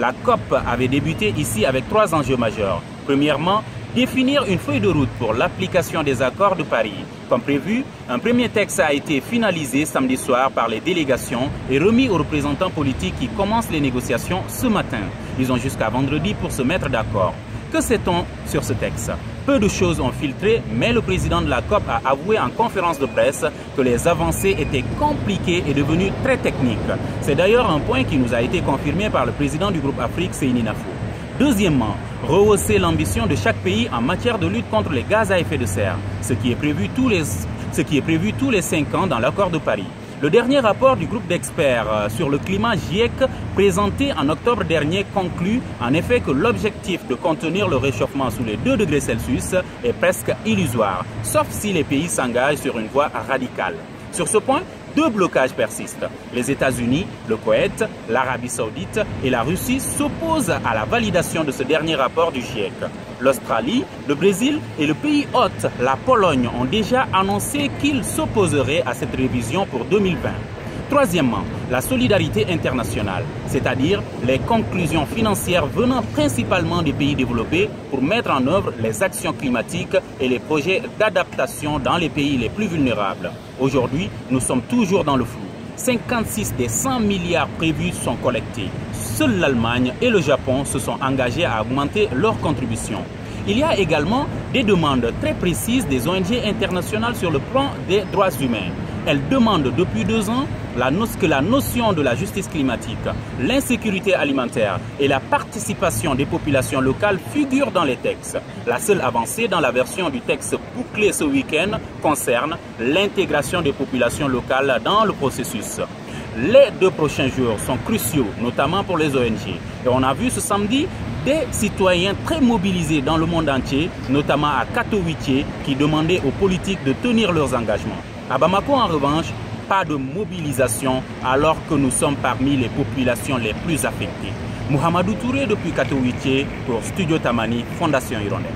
La COP avait débuté ici avec 3 enjeux majeurs. Premièrement, définir une feuille de route pour l'application des accords de Paris. Comme prévu, un premier texte a été finalisé samedi soir par les délégations et remis aux représentants politiques qui commencent les négociations ce matin. Ils ont jusqu'à vendredi pour se mettre d'accord. Que sait-on sur ce texte? Peu de choses ont filtré, mais le président de la COP a avoué en conférence de presse que les avancées étaient compliquées et devenues très techniques. C'est d'ailleurs un point qui nous a été confirmé par le président du groupe Afrique, Seyni Nafo. Deuxièmement, rehausser l'ambition de chaque pays en matière de lutte contre les gaz à effet de serre, ce qui est prévu tous les 5 ans dans l'accord de Paris. Le dernier rapport du groupe d'experts sur le climat GIEC présenté en octobre dernier conclut en effet que l'objectif de contenir le réchauffement sous les 2 degrés Celsius est presque illusoire, sauf si les pays s'engagent sur une voie radicale. Sur ce point, 2 blocages persistent. Les États-Unis, le Koweït, l'Arabie Saoudite et la Russie s'opposent à la validation de ce dernier rapport du GIEC. L'Australie, le Brésil et le pays hôte, la Pologne, ont déjà annoncé qu'ils s'opposeraient à cette révision pour 2020. Troisièmement, la solidarité internationale, c'est-à-dire les conclusions financières venant principalement des pays développés pour mettre en œuvre les actions climatiques et les projets d'adaptation dans les pays les plus vulnérables. Aujourd'hui, nous sommes toujours dans le flou. 56 des 100 milliards prévus sont collectés. Seuls l'Allemagne et le Japon se sont engagés à augmenter leur contribution. Il y a également des demandes très précises des ONG internationales sur le plan des droits humains. Elles demandent depuis 2 ans que la notion de la justice climatique, l'insécurité alimentaire et la participation des populations locales figurent dans les textes. La seule avancée dans la version du texte bouclé ce week-end concerne l'intégration des populations locales dans le processus. Les 2 prochains jours sont cruciaux, notamment pour les ONG. Et on a vu ce samedi des citoyens très mobilisés dans le monde entier, notamment à Katowice, qui demandaient aux politiques de tenir leurs engagements. À Bamako, en revanche, pas de mobilisation alors que nous sommes parmi les populations les plus affectées. Mohamedou Touré depuis Katowice pour Studio Tamani, Fondation Hirondelle.